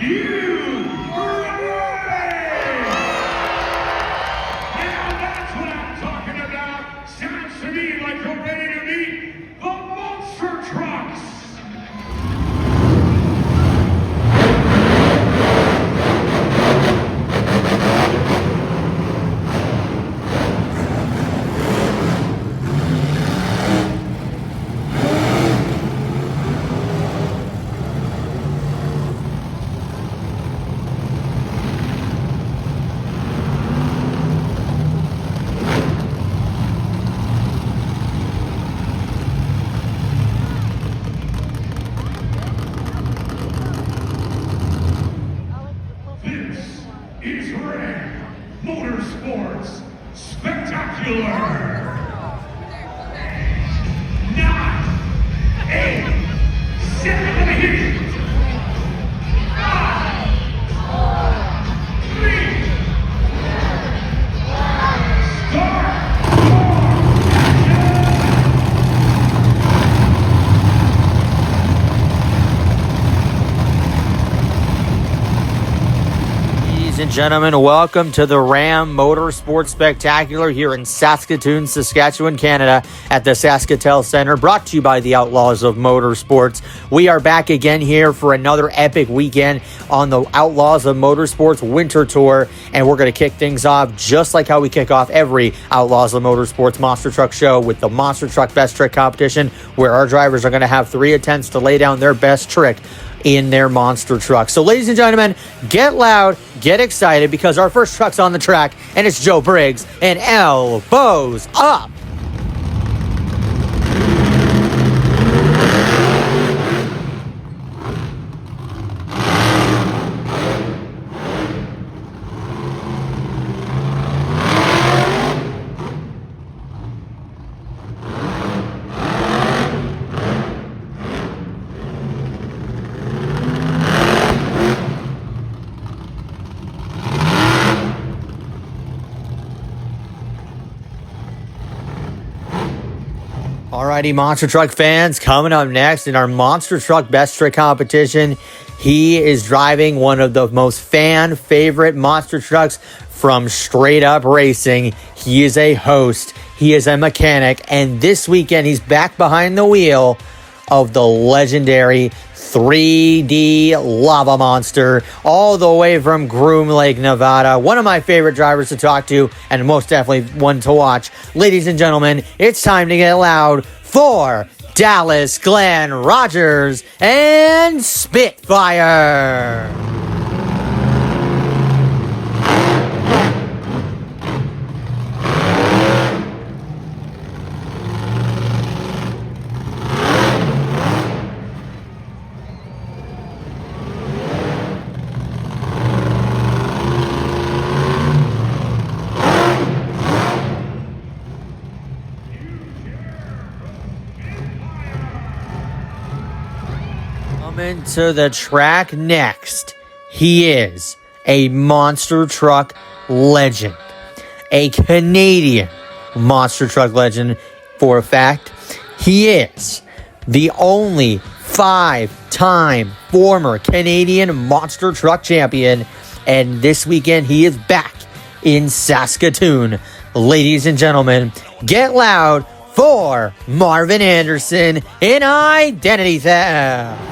you ready? Now that's what I'm talking about. Sounds to me like you're ready to meet the monster trucks. This is Ram Motorsports Spectacular. 9, 8, 7, let me hear you. 5, 4, 3, start. Ladies and gentlemen, welcome to the Ram Motorsports Spectacular here in Saskatoon, Saskatchewan, Canada at the Saskatoon Center, brought to you by the Outlaws of Motorsports. We are back again here for another epic weekend on the Outlaws of Motorsports Winter Tour, and we're going to kick things off just like how we kick off every Outlaws of Motorsports Monster Truck show with the Monster Truck Best Trick Competition, where our drivers are going to have 3 attempts to lay down their best trick in their monster truck. So ladies and gentlemen, get loud, get excited, because our first truck's on the track, and it's Joe Briggs, and elbows up. Alrighty, Monster Truck fans, coming up next in our Monster Truck Best Trick Competition, he is driving one of the most fan favorite monster trucks from Straight Up Racing. He is a host, he is a mechanic, and this weekend he's back behind the wheel of the legendary 3D Lava Monster, all the way from Groom Lake, Nevada. One of my favorite drivers to talk to, and most definitely one to watch. Ladies and gentlemen, it's time to get loud for Dallas Glenn Rogers and Spitfire. Coming to the track next, he is a monster truck legend, a Canadian monster truck legend for a fact. He is the only 5-time former Canadian monster truck champion, and this weekend he is back in Saskatoon. Ladies and gentlemen, get loud for Marvin Anderson in Identity Theft.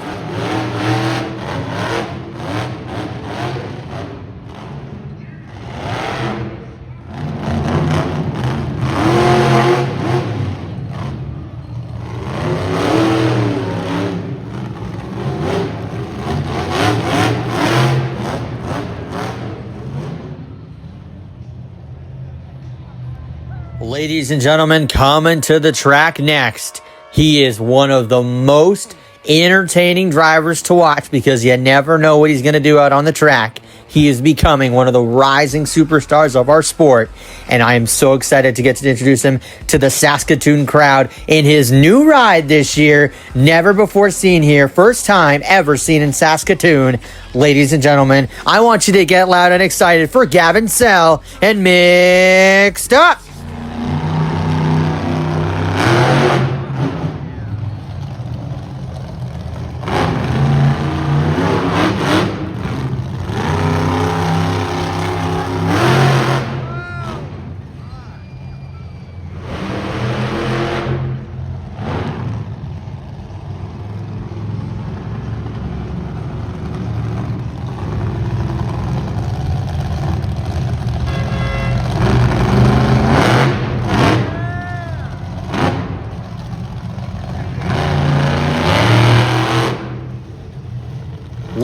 Ladies and gentlemen, coming to the track next, he is one of the most entertaining drivers to watch because you never know what he's going to do out on the track. He is becoming one of the rising superstars of our sport, and I am so excited to get to introduce him to the Saskatoon crowd in his new ride this year, never before seen here, first time ever seen in Saskatoon. Ladies and gentlemen, I want you to get loud and excited for Gavin Sell and Mixed Up.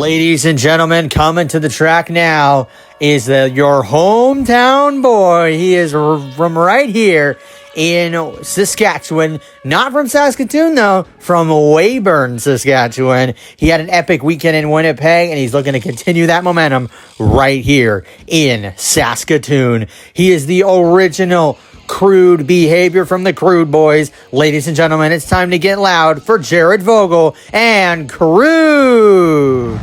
Ladies and gentlemen, coming to the track now is your hometown boy. He is from right here in Saskatchewan. Not from Saskatoon, though. From Weyburn, Saskatchewan. He had an epic weekend in Winnipeg, and he's looking to continue that momentum right here in Saskatoon. He is the original crude behavior from the Crude Boys. Ladies and gentlemen, it's time to get loud for Jared Vogel and Crude.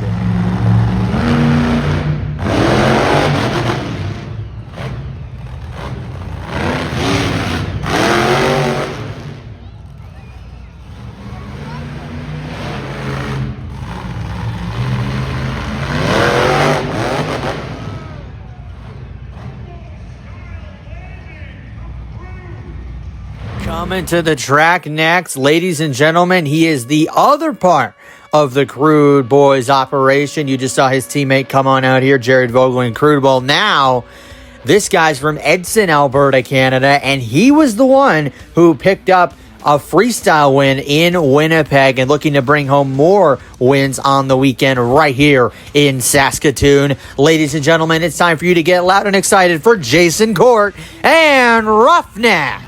Coming to the track next, ladies and gentlemen, he is the other part of the Crude Boys operation. You just saw his teammate come on out here, Jared Vogel and Crude. Well, now, this guy's from Edson, Alberta, Canada, and he was the one who picked up a freestyle win in Winnipeg and looking to bring home more wins on the weekend right here in Saskatoon. Ladies and gentlemen, it's time for you to get loud and excited for Jason Court and Roughneck.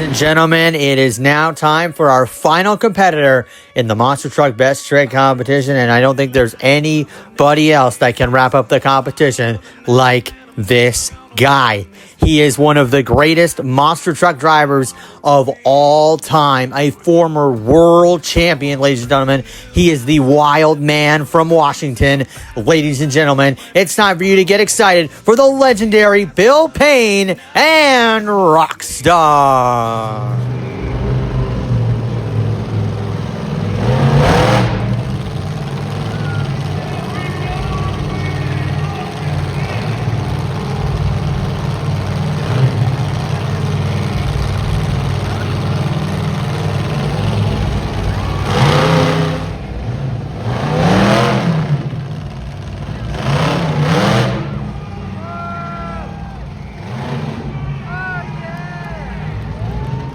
Ladies and gentlemen, it is now time for our final competitor in the Monster Truck Best Trick competition, and I don't think there's anybody else that can wrap up the competition like this guy. He is one of the greatest monster truck drivers of all time, a former world champion, ladies and gentlemen. He is the Wild Man from Washington. Ladies and gentlemen, it's time for you to get excited for the legendary Bill Payne and Rockstar.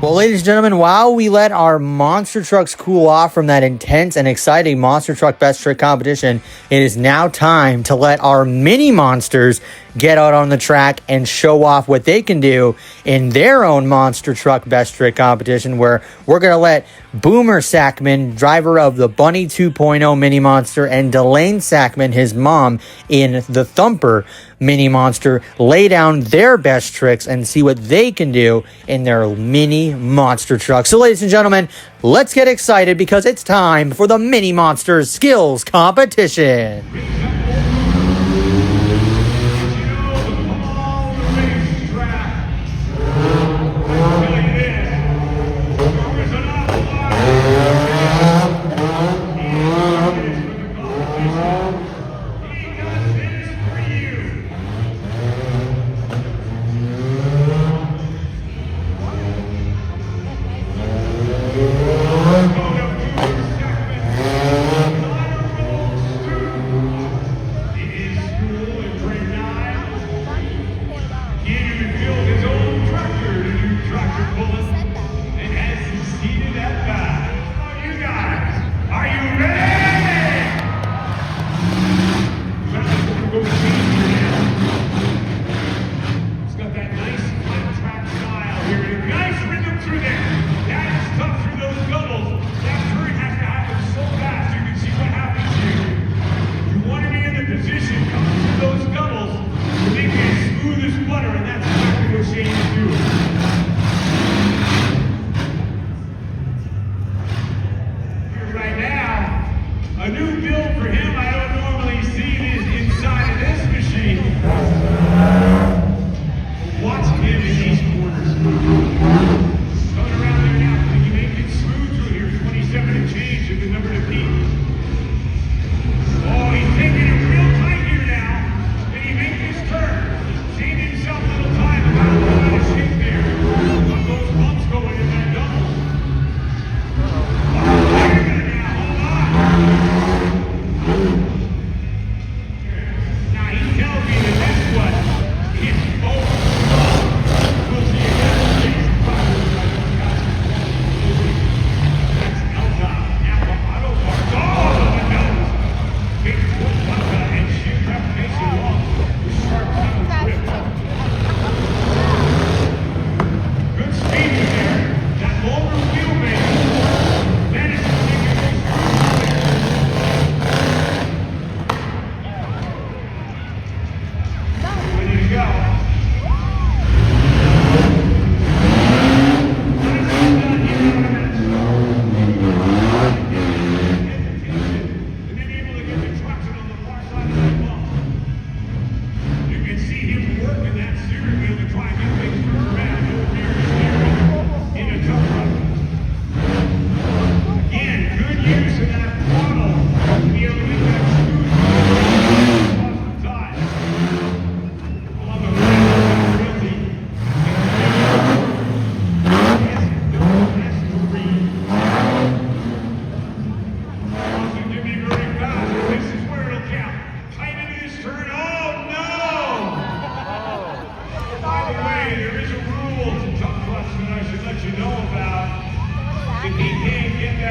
Well, ladies and gentlemen, while we let our monster trucks cool off from that intense and exciting Monster Truck Best Trick competition, it is now time to let our mini monsters get out on the track and show off what they can do in their own Monster Truck Best Trick competition, where we're going to let Boomer Sackman, driver of the Bunny 2.0 Mini Monster, and Delane Sackman, his mom, in the Thumper Mini Monster, lay down their best tricks and see what they can do in their mini monster truck. So, ladies and gentlemen, let's get excited because it's time for the Mini Monsters Skills Competition.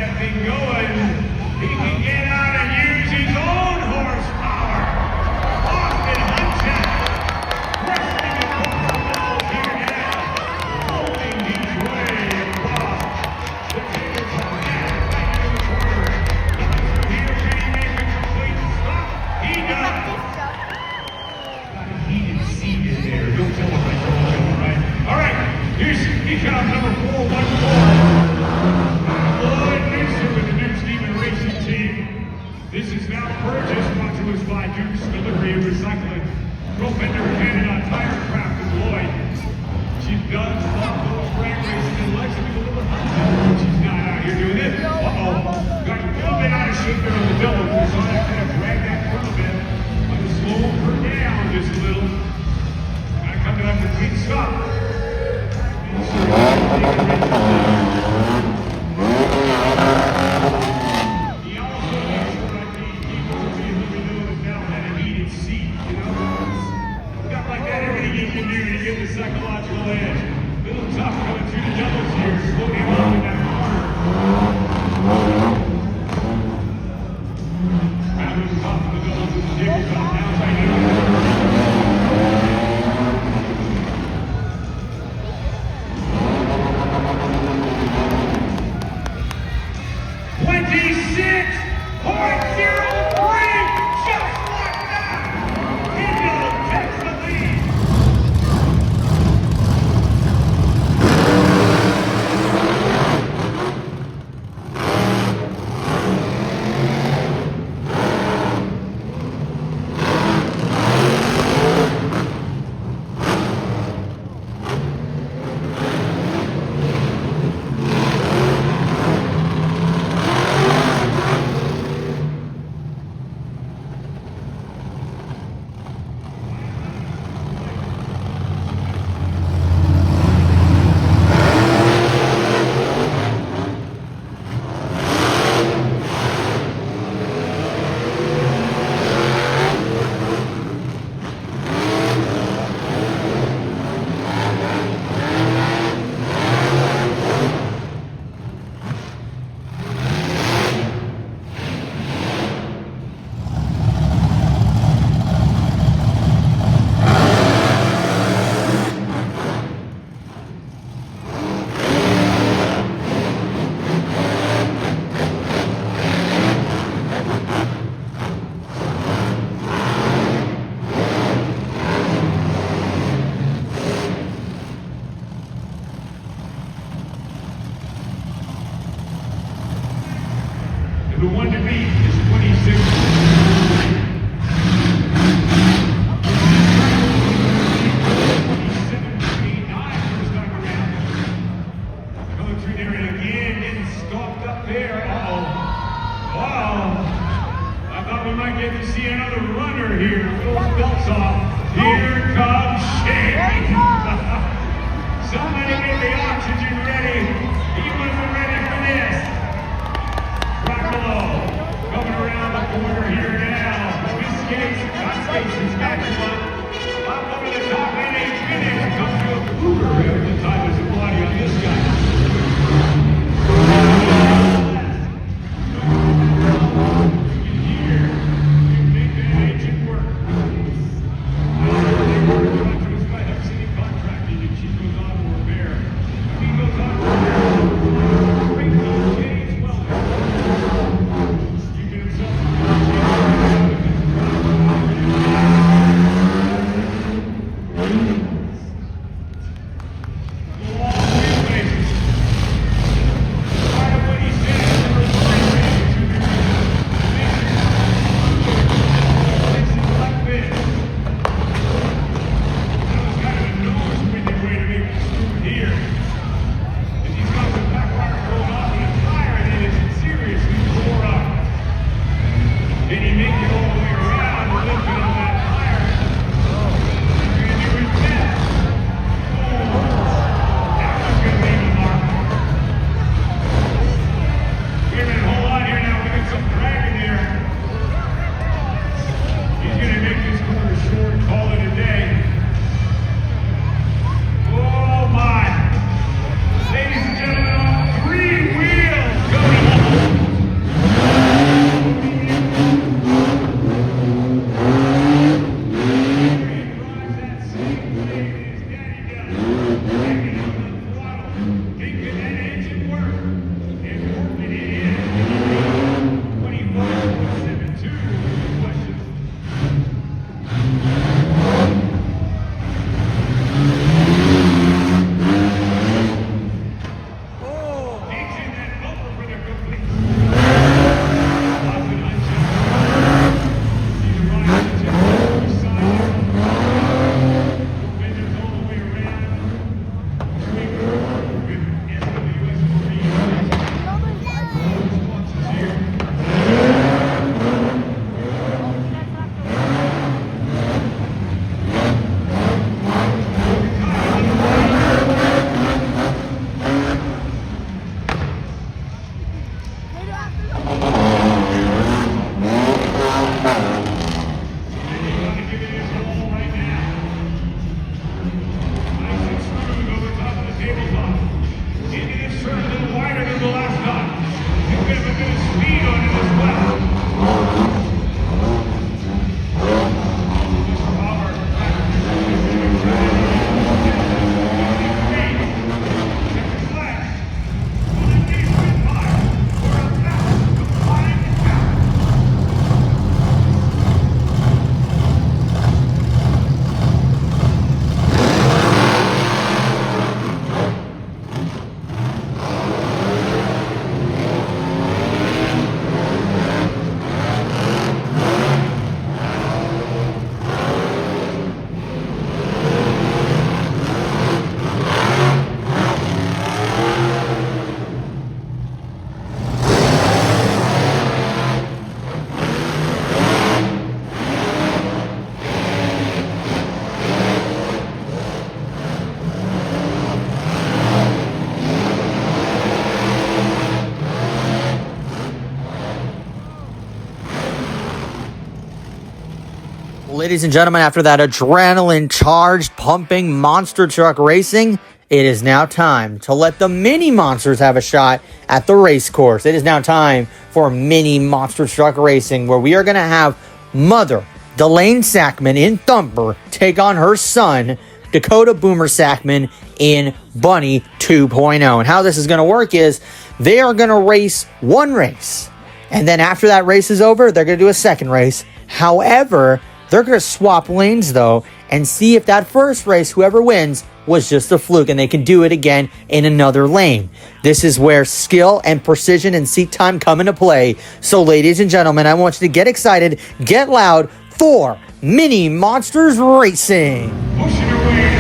that thing going, he can get out and use his own horsepower. Austin Hunchak, wrestling across the walls here now, holding his way across the tabletop mat back to the corner. Here, can he make a complete stop? He does. Got a heated seat in there. Don't tell him I told you, all right? All right, here's econ number 414. Lloyd Newsom with the New Steven Racing Team. This is now purchased onto us by Duke's Delivery and Recycling. Propender Canada Tire Craft with Lloyd. She's done those drag racing and likes to do a little hunting. She's not out here doing it. Uh-oh. Got a little bit out of shape there on the double, so I kind of drag that through a bit. I'm going to slow her down just a little. Gotta come to that complete stop. He also makes sure that people will be able to know that Val had a heated seat, you know? Stuff like that, everything you can do to get the psychological edge. Little tough coming through the doubles here. Slow him up in that corner. Round to the top of the doubles with the tabletop now right here. 26.03, just like that. Indio takes the lead. The one to beat is 26. Here, pull the belts off. Here comes Shane. Somebody get the oxygen ready. He wasn't ready for this. Rockalo coming around the corner here now. Saskatchewan. Up over the top, and a finish. Comes to a Cougar. The time is a body on this guy. Ladies and gentlemen, after that adrenaline-charged, pumping monster truck racing, it is now time to let the mini monsters have a shot at the race course. It is now time for mini monster truck racing, where we are going to have Mother Delane Sackman in Thumper take on her son, Dakota Boomer Sackman, in Bunny 2.0. And how this is going to work is they are going to race one race. And then after that race is over, they're going to do a second race. However, they're going to swap lanes, though, and see if that first race, whoever wins, was just a fluke, and they can do it again in another lane. This is where skill and precision and seat time come into play. So, ladies and gentlemen, I want you to get excited, get loud for Mini Monsters Racing. Pushing her way in.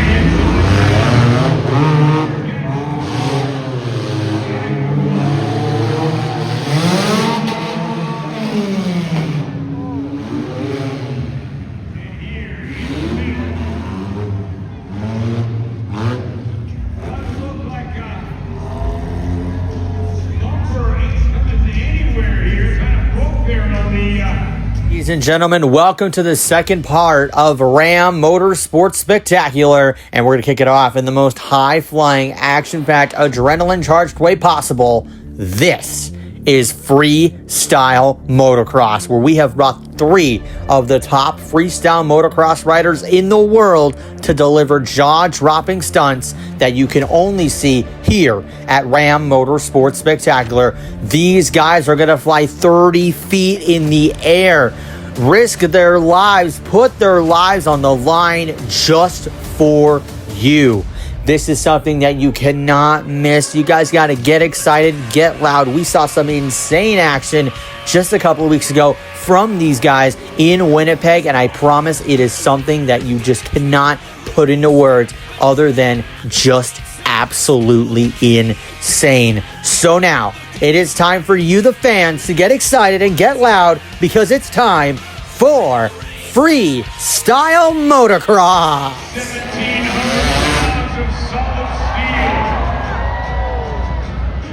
Ladies and gentlemen, welcome to the second part of Ram Motorsports Spectacular, and we're going to kick it off in the most high-flying, action-packed, adrenaline-charged way possible. This is Freestyle Motocross, where we have brought 3 of the top freestyle motocross riders in the world to deliver jaw-dropping stunts that you can only see here at Ram Motorsports Spectacular. These guys are going to fly 30 feet in the air, risk their lives, put their lives on the line just for you. This is something that you cannot miss. You guys got to get excited, get loud. We saw some insane action just a couple of weeks ago from these guys in Winnipeg, and I promise it is something that you just cannot put into words other than just absolutely insane. So now, it is time for you, the fans, to get excited and get loud, because it's time for Freestyle Motocross. 1,700 pounds of solid steel.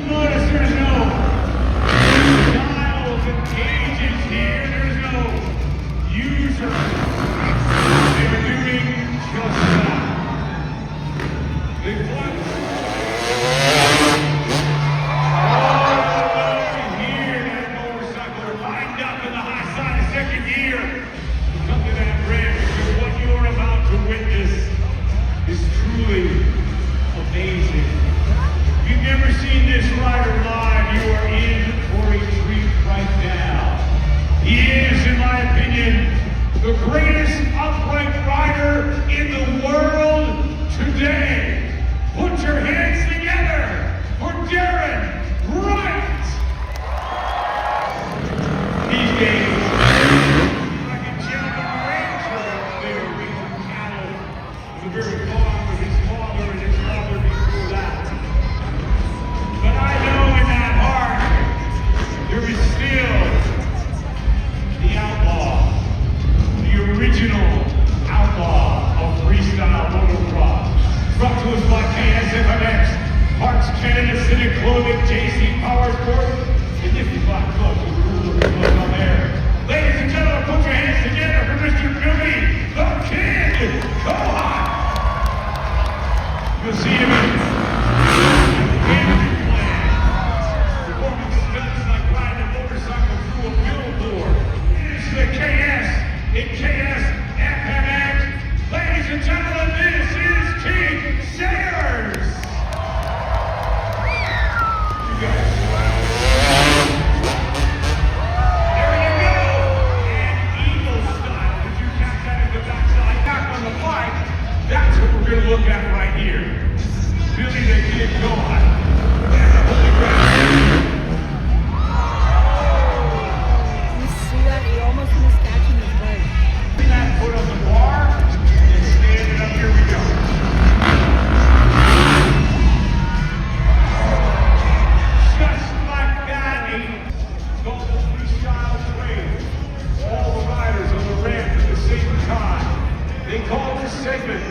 Notice there's no dials and gauges here. There's no user. They're doing just that. They fly here. That motorcycle lined up in the high side of second gear. Come to that bridge, because what you're about to witness is truly amazing. If you've never seen this rider live, you are in for a treat right now. He is, in my opinion, the greatest upright rider in the world today. Put your hands together for Darren Wright. These days, like a gentleman rancher up there raising cattle on the very farm with his father and his father before that. But I know in that heart there is still the outlaw, the original outlaw of freestyle motocross. Brought to us by KSFMX, Parks Canada, Civic Clothing, JC Powersports, and Nifty Black Clubs with cool-looking clothes on there. Ladies and gentlemen, put your hands together for Mr. Billy the Kid Cohan. You'll see him in performing stunts like riding a motorcycle through a billboard. It's the KS in KSFMX. Ladies and gentlemen, this is King Sayers. You guys. There you go. And eagle style. Did you catch that in the backside? Back on the bike. That's what we're going to look at right here. Billy the Kid Cohan. And the Holy Grail. You see that? He almost missed catching his leg. See that foot on the bar? And stand it up. Here we go. Just like that, a called the freestyle train. All the riders on the ramp at the same time. They call this segment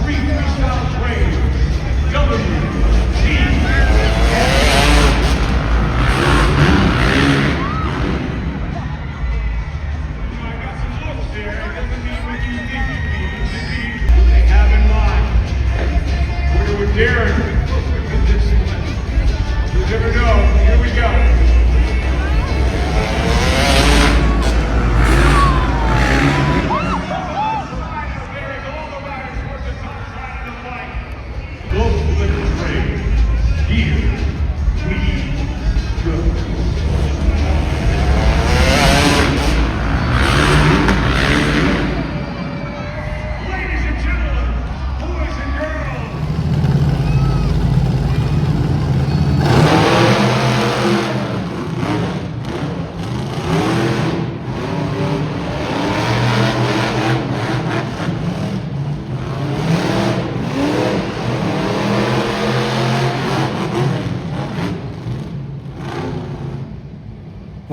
Free Freestyle Train. WTF.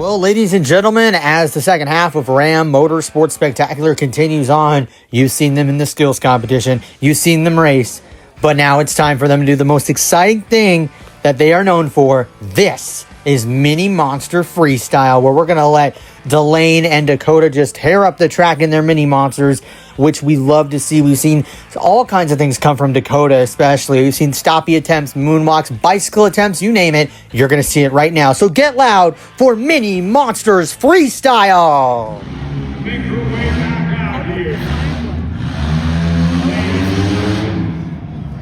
Well, ladies and gentlemen, as the second half of Ram Motorsports Spectacular continues on, you've seen them in the skills competition, you've seen them race, but now it's time for them to do the most exciting thing that they are known for. This is Mini Monster Freestyle, where we're going to let Delane and Dakota just tear up the track in their Mini Monsters, which we love to see. We've seen all kinds of things come from Dakota, especially. We've seen stoppie attempts, moonwalks, bicycle attempts, you name it. You're going to see it right now. So get loud for Mini Monsters Freestyle. Make her way back out here.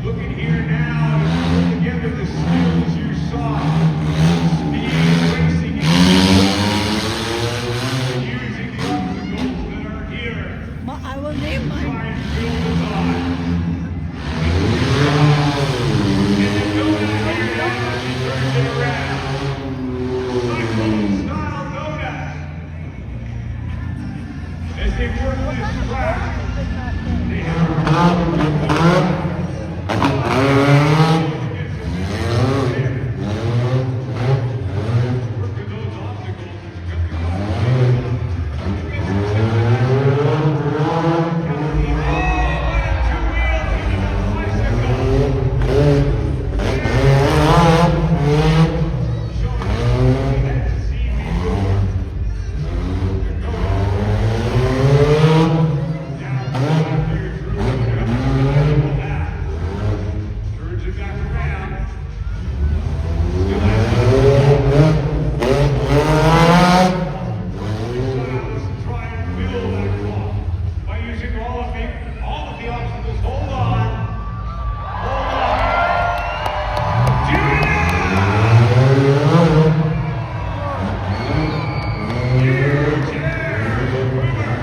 Look at here now to put together the skills you saw. Speed, racing, and using the obstacles that are here. I will name Try mine. and build it on. And then go down here now as she turns it around. Cyclone style donut. As they work this track, they have turns it back around. Try and build that wall by using all of the obstacles. Hold on. Hold on. Do it now! Huge air winner.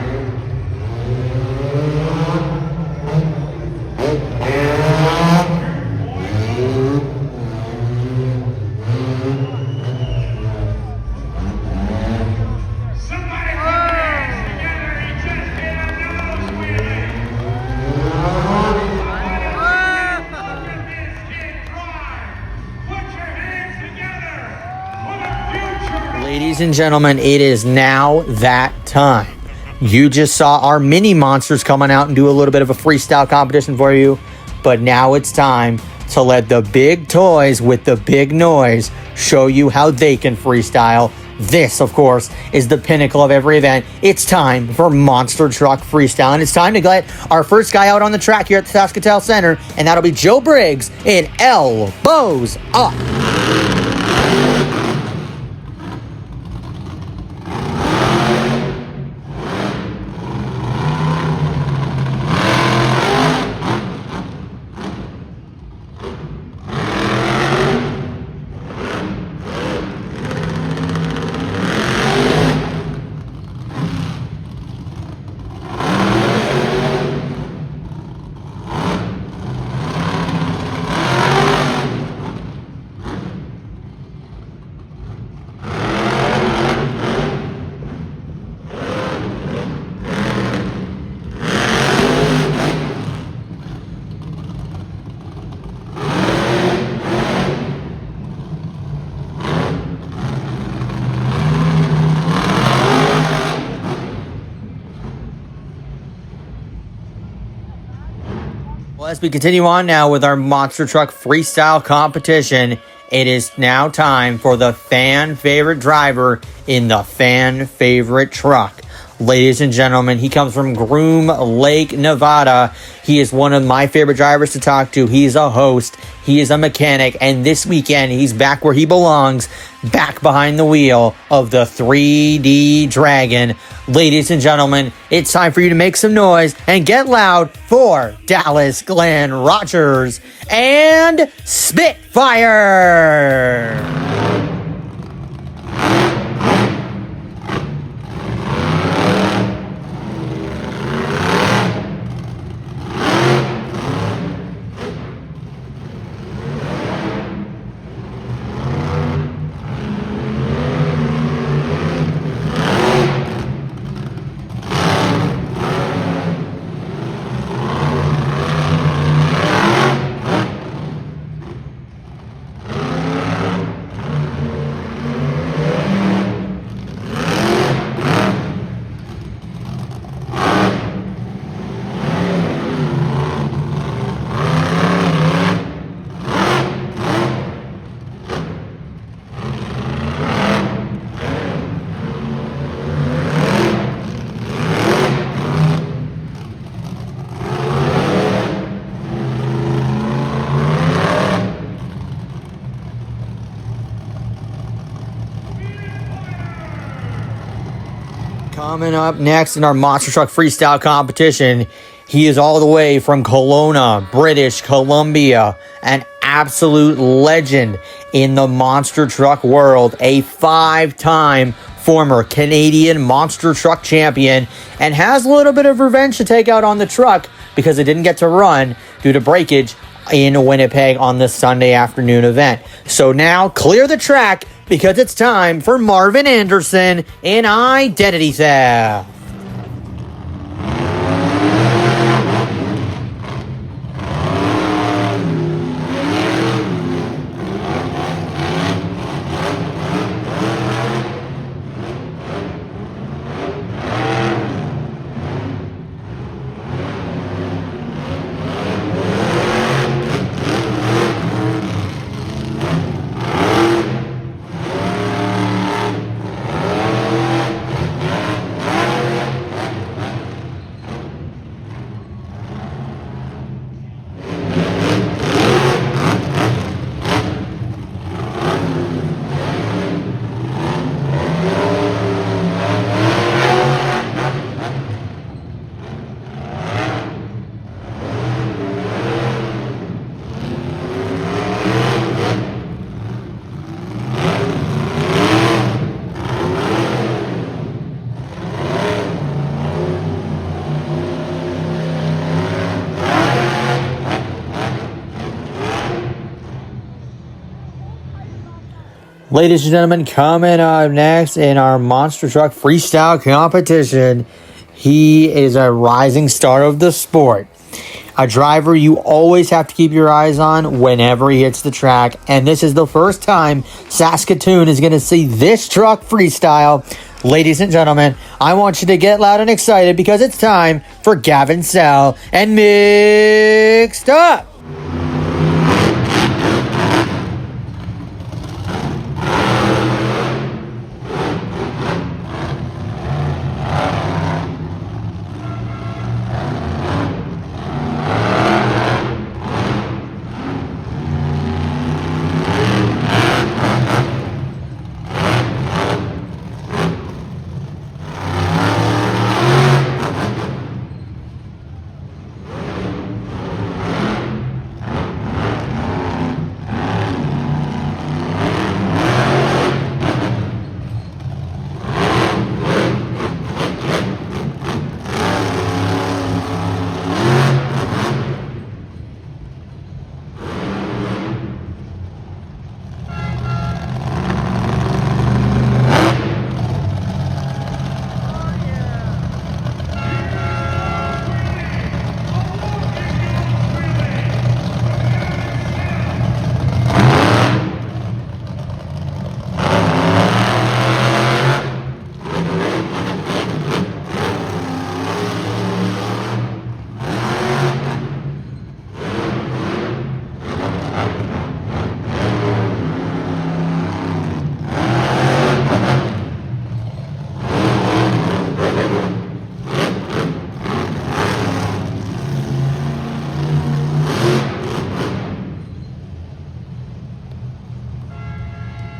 Somebody put their hands together. He just did a nose wheel. Look at this kid drive. Put your hands together for the future. Ladies and gentlemen, it is now that time. You just saw our Mini Monsters coming out and do a little bit of a freestyle competition for you, but now it's time to let the big toys with the big noise show you how they can freestyle. This, of course, is the pinnacle of every event. It's time for Monster Truck Freestyle, and it's time to get our first guy out on the track here at the Saskatoon Center, and that'll be Joe Briggs in Elbows Up. Well, as we continue on now with our Monster Truck Freestyle competition, it is now time for the fan favorite driver in the fan favorite truck. Ladies and gentlemen, he comes from Groom Lake, Nevada. He is one of my favorite drivers to talk to. He's a host. He is a mechanic. And this weekend, he's back where he belongs, back behind the wheel of the 3D Dragon. Ladies and gentlemen, it's time for you to make some noise and get loud for Dallas Glenn Rogers and Spitfire. Coming up next in our Monster Truck Freestyle competition, he is all the way from Kelowna, British Columbia, an absolute legend in the monster truck world, a 5-time former Canadian monster truck champion, and has a little bit of revenge to take out on the truck because it didn't get to run due to breakage in Winnipeg on the Sunday afternoon event. So now clear the track because it's time for Marvin Anderson in Identity Theft. Ladies and gentlemen, coming up next in our Monster Truck Freestyle competition, he is a rising star of the sport. A driver you always have to keep your eyes on whenever he hits the track. And this is the first time Saskatoon is going to see this truck freestyle. Ladies and gentlemen, I want you to get loud and excited because it's time for Gavin Sell and Mixed Up.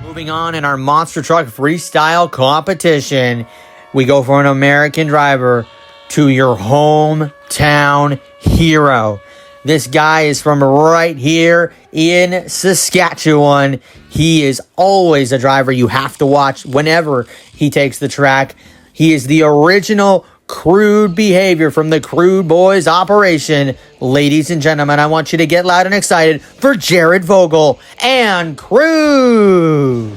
Moving on in our Monster Truck Freestyle competition, we go for an American driver to your hometown hero. This guy is from right here in Saskatchewan. He is always a driver you have to watch whenever he takes the track. He is the original Crude behavior from the Crude Boys operation. Ladies and gentlemen, I want you to get loud and excited for Jared Vogel and Crude.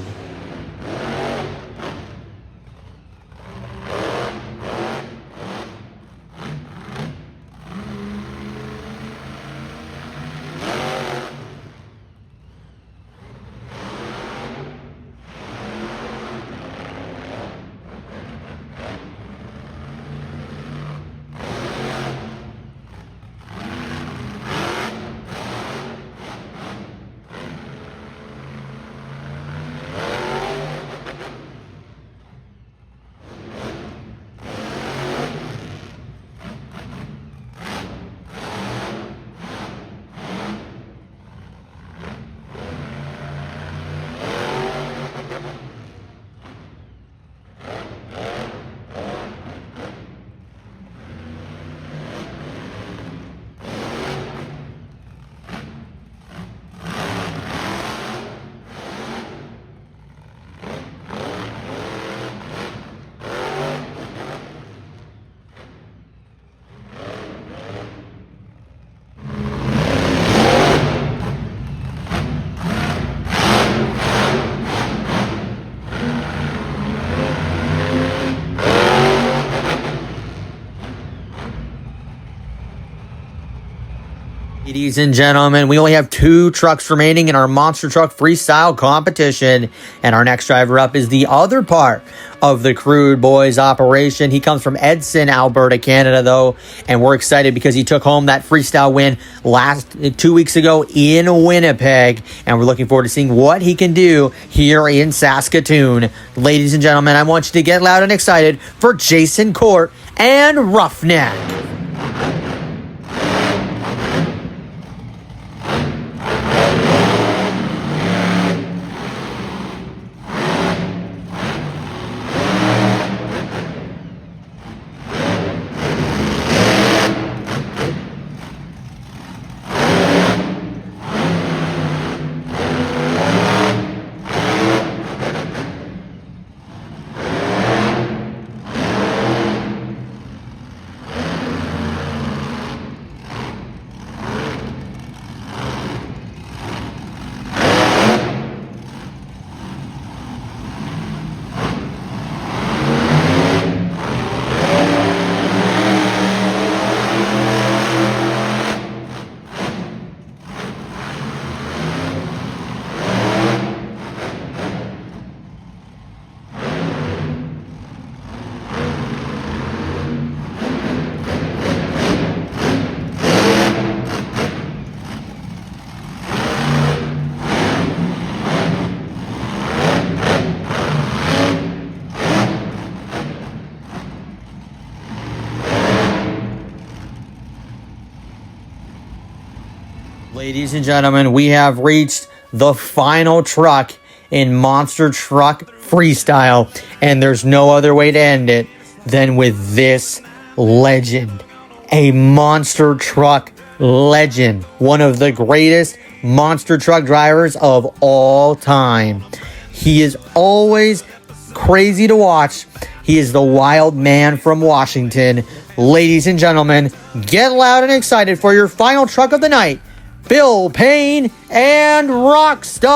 Ladies and gentlemen, we only have 2 trucks remaining in our Monster Truck Freestyle competition. And our next driver up is the other part of the Crude Boys operation. He comes from Edson, Alberta, Canada, though. And we're excited because he took home that Freestyle win 2 weeks ago in Winnipeg. And we're looking forward to seeing what he can do here in Saskatoon. Ladies and gentlemen, I want you to get loud and excited for Jason Court and Roughneck. Ladies and gentlemen, we have reached the final truck in Monster Truck Freestyle, and there's no other way to end it than with this legend. A monster truck legend. One of the greatest monster truck drivers of all time. He is always crazy to watch. He is the wild man from Washington. Ladies and gentlemen, get loud and excited for your final truck of the night. Bill Payne and Rockstar.